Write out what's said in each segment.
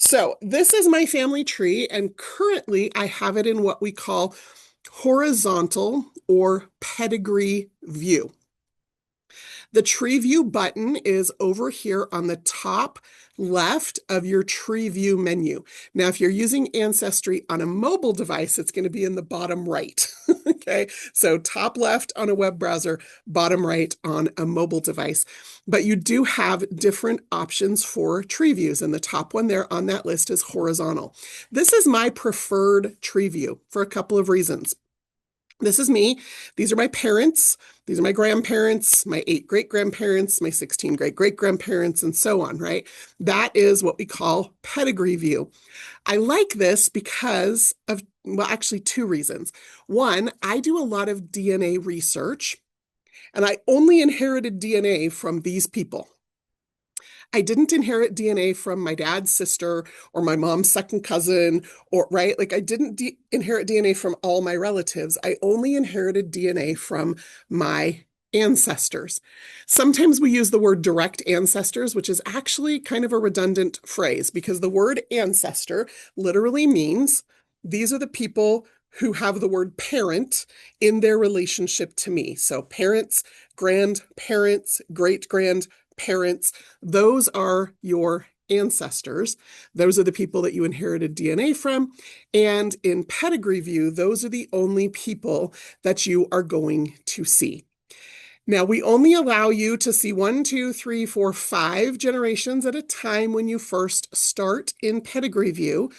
So this is my family tree, and currently I have it in what we call horizontal or pedigree view. The tree view button is over here on the top left of your tree view menu. Now, if you're using Ancestry on a mobile device, it's going to be in the bottom right. Okay, so top left on a web browser, bottom right on a mobile device. But you do have different options for tree views, and the top one there on that list is horizontal. This is my preferred tree view for a couple of reasons. This is me. These are my parents. These are my grandparents, my 8 great-grandparents, my 16 great-great-grandparents, and so on, right? That is what we call pedigree view. I like this because of, well, actually 2 reasons. One, I do a lot of DNA research, and I only inherited DNA from these people. I didn't inherit DNA from my dad's sister or my mom's second cousin, or right? Like I didn't inherit DNA from all my relatives. I only inherited DNA from my ancestors. Sometimes we use the word direct ancestors, which is actually kind of a redundant phrase because the word ancestor literally means these are the people who have the word parent in their relationship to me. So parents, grandparents, great-grandparents, those are your ancestors. Those are the people that you inherited DNA from. And in pedigree view, those are the only people that you are going to see. Now, we only allow you to see 1, 2, 3, 4, 5 generations at a time when you first start in pedigree view,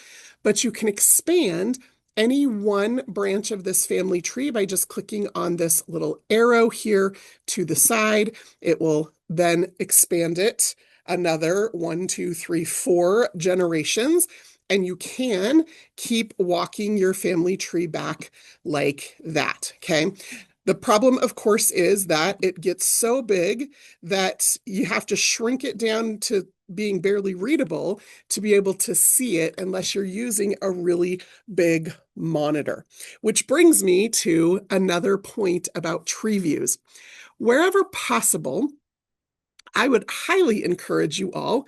but you can expand any one branch of this family tree by just clicking on this little arrow here to the side. It will then expand it another 1, 2, 3, 4 generations, and you can keep walking your family tree back like that, okay? The problem, of course, is that it gets so big that you have to shrink it down to being barely readable to be able to see it unless you're using a really big monitor. Which brings me to another point about tree views. Wherever possible, I would highly encourage you all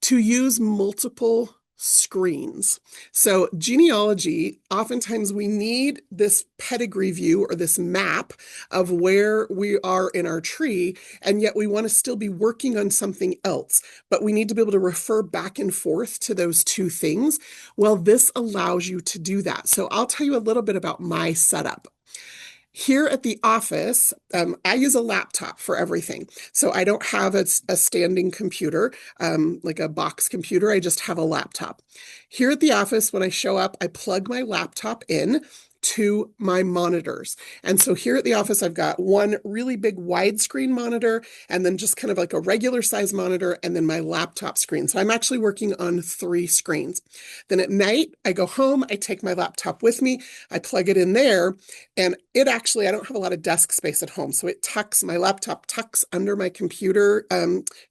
to use multiple screens. So genealogy, oftentimes we need this pedigree view or this map of where we are in our tree, and yet we want to still be working on something else, but we need to be able to refer back and forth to those 2 things. Well, this allows you to do that. So I'll tell you a little bit about my setup. Here at the office, I use a laptop for everything. So I don't have a standing computer, like a box computer. I just have a laptop. Here at the office, when I show up, I plug my laptop in to my monitors. And so here at the office, I've got one really big widescreen monitor, and then just kind of like a regular size monitor, and then my laptop screen. So I'm actually working on 3 screens. Then at night, I go home, I take my laptop with me, I plug it in there, and it actually, I don't have a lot of desk space at home. So it tucks, my laptop tucks under my computer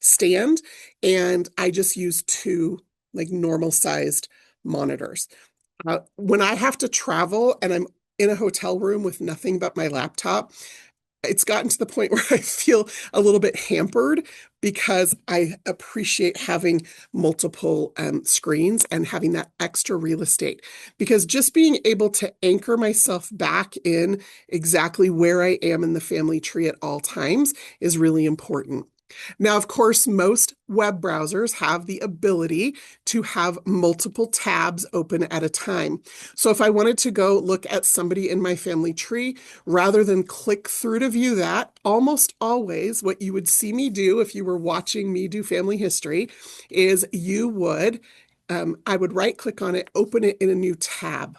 stand, and I just use 2 like normal sized monitors. When I have to travel and I'm in a hotel room with nothing but my laptop, it's gotten to the point where I feel a little bit hampered because I appreciate having multiple screens and having that extra real estate. Because just being able to anchor myself back in exactly where I am in the family tree at all times is really important. Now, of course, most web browsers have the ability to have multiple tabs open at a time. So if I wanted to go look at somebody in my family tree, rather than click through to view that, almost always what you would see me do if you were watching me do family history is I would right click on it, open it in a new tab.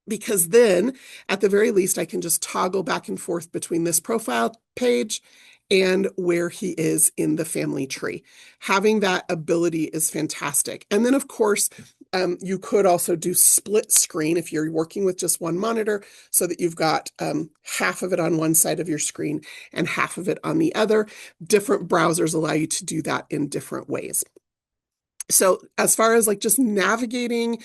Because then, at the very least, I can just toggle back and forth between this profile page and where he is in the family tree. Having that ability is fantastic. And then, of course, you could also do split screen if you're working with just one monitor so that you've got half of it on one side of your screen and half of it on the other. Different browsers allow you to do that in different ways. So as far as like just navigating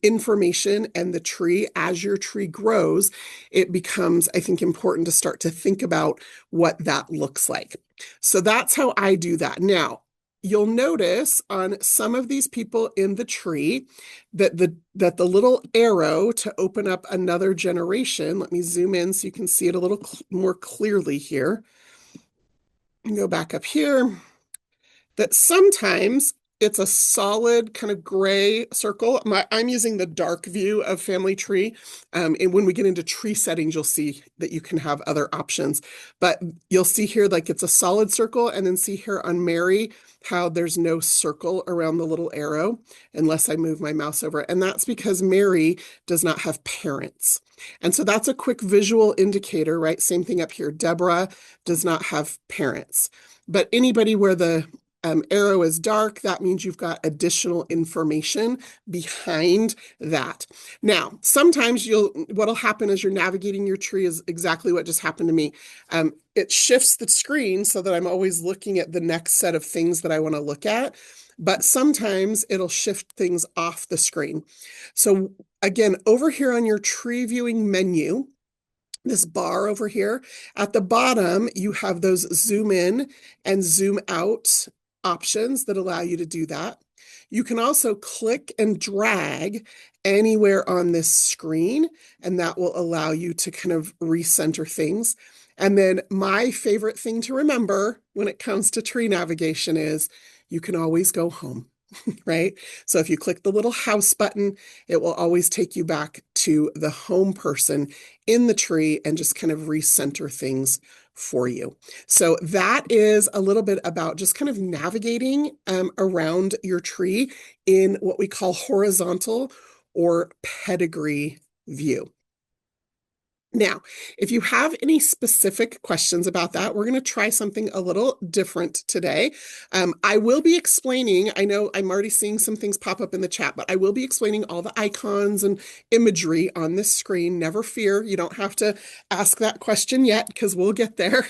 information and the tree as your tree grows, it becomes, I think, important to start to think about what that looks like. So that's how I do that. Now, you'll notice on some of these people in the tree that the little arrow to open up another generation, let me zoom in so you can see it a little more clearly here. And go back up here, that sometimes it's a solid kind of gray circle. I'm using the dark view of family tree. And when we get into tree settings, you'll see that you can have other options. But you'll see here, like it's a solid circle, and then see here on Mary, how there's no circle around the little arrow unless I move my mouse over. And that's because Mary does not have parents. And so that's a quick visual indicator, right? Same thing up here. Deborah does not have parents. But anybody where the arrow is dark, that means you've got additional information behind that. Now, sometimes what'll happen as you're navigating your tree is exactly what just happened to me. It shifts the screen so that I'm always looking at the next set of things that I want to look at. But sometimes it'll shift things off the screen. So again, over here on your tree viewing menu, this bar over here, at the bottom, you have those zoom in and zoom out options that allow you to do that. You can also click and drag anywhere on this screen, and that will allow you to kind of recenter things. And then my favorite thing to remember when it comes to tree navigation is you can always go home. Right? So if you click the little house button, it will always take you back to the home person in the tree and just kind of recenter things for you. So that is a little bit about just kind of navigating around your tree in what we call horizontal or pedigree view. Now, if you have any specific questions about that, we're going to try something a little different today. I will be explaining, I know I'm already seeing some things pop up in the chat, but I will be explaining all the icons and imagery on this screen. Never fear, you don't have to ask that question yet because we'll get there.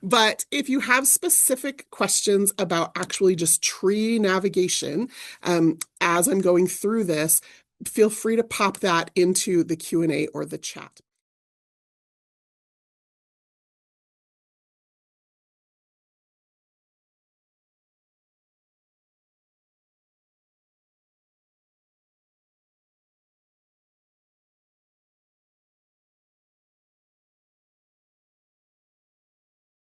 But if you have specific questions about actually just tree navigation, as I'm going through this, feel free to pop that into the Q&A or the chat.